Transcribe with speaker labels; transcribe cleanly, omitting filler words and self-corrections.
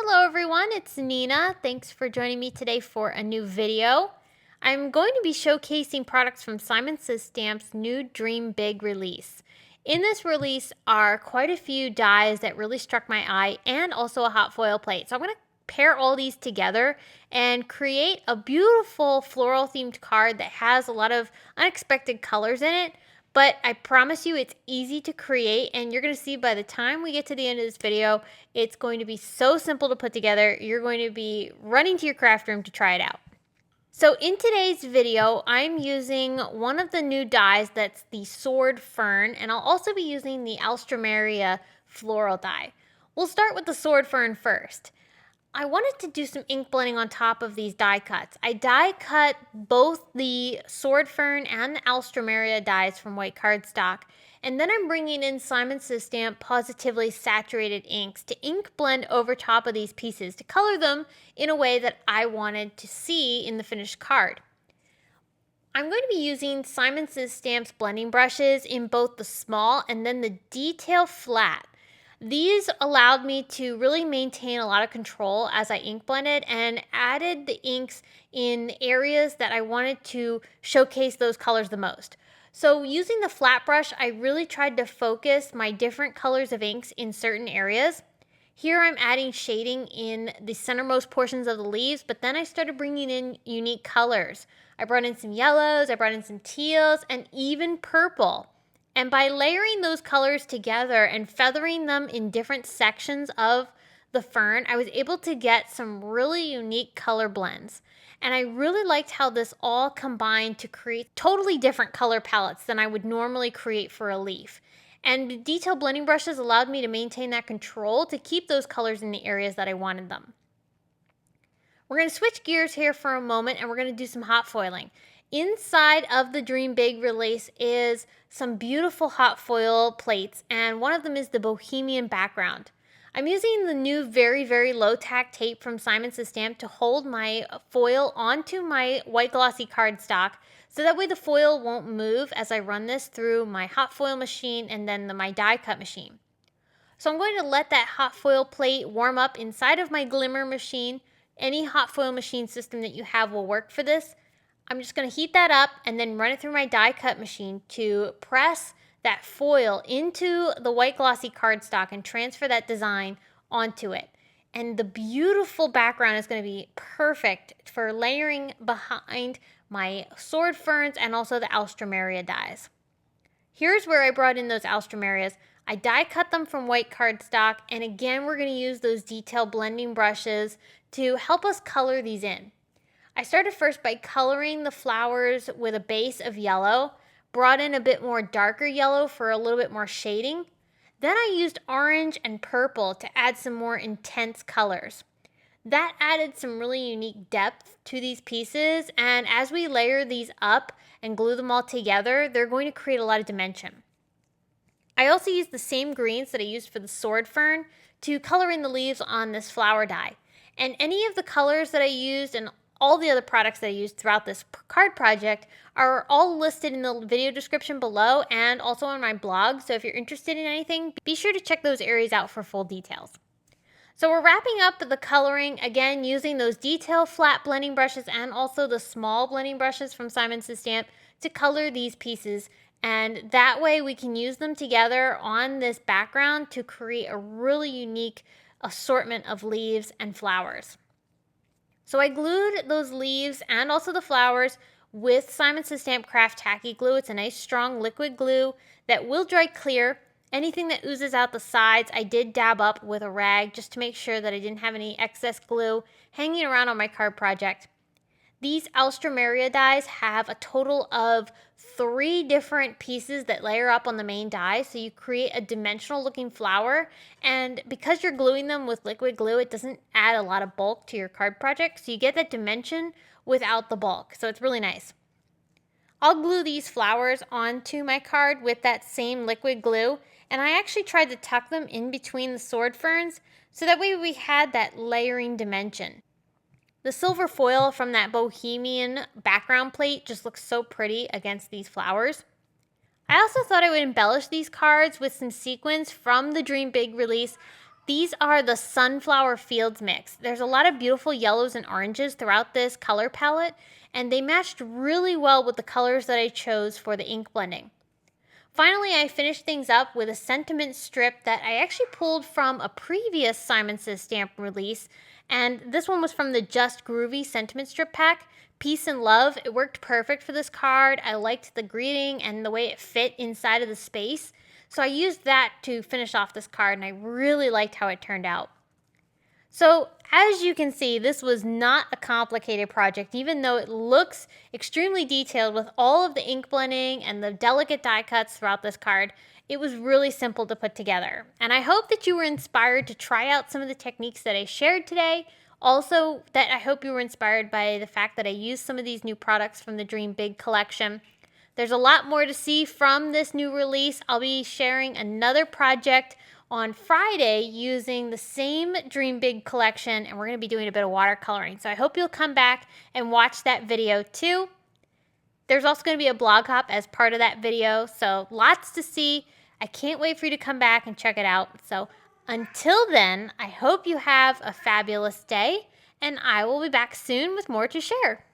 Speaker 1: Hello everyone, it's Nina. Thanks for joining me today for a new video. I'm going to be showcasing products from Simon Says Stamp's new Dream Big release. In this release are quite a few dies that really struck my eye and also a hot foil plate. So I'm going to pair all these together and create a beautiful floral themed card that has a lot of unexpected colors in it. But I promise you it's easy to create, and you're going to see by the time we get to the end of this video, it's going to be so simple to put together. You're going to be running to your craft room to try it out. So in today's video, I'm using one of the new dies that's the Sword Fern, and I'll also be using the ALSTROEMERIA floral die. We'll start with the Sword Fern first. I wanted to do some ink blending on top of these die cuts. I die cut both the Sword Fern and the ALSTROEMERIA dies from white cardstock, and then I'm bringing in Simon Says Stamp Pawsitively saturated inks to ink blend over top of these pieces to color them in a way that I wanted to see in the finished card. I'm going to be using Simon Says Stamp's blending brushes in both the small and then the detail flat. These allowed me to really maintain a lot of control as I ink blended and added the inks in areas that I wanted to showcase those colors the most. So using the flat brush, I really tried to focus my different colors of inks in certain areas. Here I'm adding shading in the centermost portions of the leaves, but then I started bringing in unique colors. I brought in some yellows, I brought in some teals, and even purple. And by layering those colors together and feathering them in different sections of the fern, I was able to get some really unique color blends. And I really liked how this all combined to create totally different color palettes than I would normally create for a leaf. And the detail blending brushes allowed me to maintain that control to keep those colors in the areas that I wanted them. We're going to switch gears here for a moment and we're going to do some hot foiling. Inside of the Dream Big release is some beautiful hot foil plates, and one of them is the Bohemian background. I'm using the new very low tack tape from Simon Says Stamp to hold my foil onto my white glossy cardstock, so that way the foil won't move as I run this through my hot foil machine and then my die cut machine. So I'm going to let that hot foil plate warm up inside of my glimmer machine. Any hot foil machine system that you have will work for this. I'm just going to heat that up and then run it through my die cut machine to press that foil into the white glossy cardstock and transfer that design onto it. And the beautiful background is going to be perfect for layering behind my sword ferns and also the ALSTROEMERIA dies. Here's where I brought in those ALSTROEMERIAs. I die cut them from white cardstock, and again we're going to use those detail blending brushes to help us color these in. I started first by coloring the flowers with a base of yellow, brought in a bit more darker yellow for a little bit more shading. Then I used orange and purple to add some more intense colors. That added some really unique depth to these pieces, and as we layer these up and glue them all together, they're going to create a lot of dimension. I also used the same greens that I used for the sword fern to color in the leaves on this flower die. And any of the colors that I used and all the other products that I used throughout this card project are all listed in the video description below and also on my blog. So if you're interested in anything, be sure to check those areas out for full details. So we're wrapping up the coloring, again, using those detail flat blending brushes and also the small blending brushes from Simon Says Stamp to color these pieces. And that way we can use them together on this background to create a really unique assortment of leaves and flowers. So I glued those leaves and also the flowers with Simon Says Stamp Craft Tacky Glue. It's a nice strong liquid glue that will dry clear. Anything that oozes out the sides, I did dab up with a rag just to make sure that I didn't have any excess glue hanging around on my card project. These ALSTROEMERIA dies have a total of 3 different pieces that layer up on the main die, so you create a dimensional looking flower, and because you're gluing them with liquid glue, it doesn't add a lot of bulk to your card project, so you get that dimension without the bulk, so it's really nice. I'll glue these flowers onto my card with that same liquid glue, and I actually tried to tuck them in between the sword ferns, so that way we had that layering dimension. The silver foil from that Bohemian background plate just looks so pretty against these flowers. I also thought I would embellish these cards with some sequins from the Dream Big release These are the Sunflower Fields mix. There's a lot of beautiful yellows and oranges throughout this color palette, and they matched really well with the colors that I chose for the ink blending. Finally, I finished things up with a sentiment strip that I actually pulled from a previous Simon Says stamp release, and this one was from the Just Groovy sentiment strip pack. Peace and love. It worked perfect for this card. I liked the greeting and the way it fit inside of the space. So I used that to finish off this card, and I really liked how it turned out. So as you can see, this was not a complicated project, even though it looks extremely detailed with all of the ink blending and the delicate die cuts throughout this card. It was really simple to put together. And I hope that you were inspired to try out some of the techniques that I shared today. Also, that I hope you were inspired by the fact that I used some of these new products from the Dream Big collection. There's a lot more to see from this new release. I'll be sharing another project on Friday using the same Dream Big collection, and we're going to be doing a bit of watercoloring. So I hope you'll come back and watch that video too. There's also going to be a blog hop as part of that video, so lots to see. I can't wait for you to come back and check it out. So until then, I hope you have a fabulous day, and I will be back soon with more to share.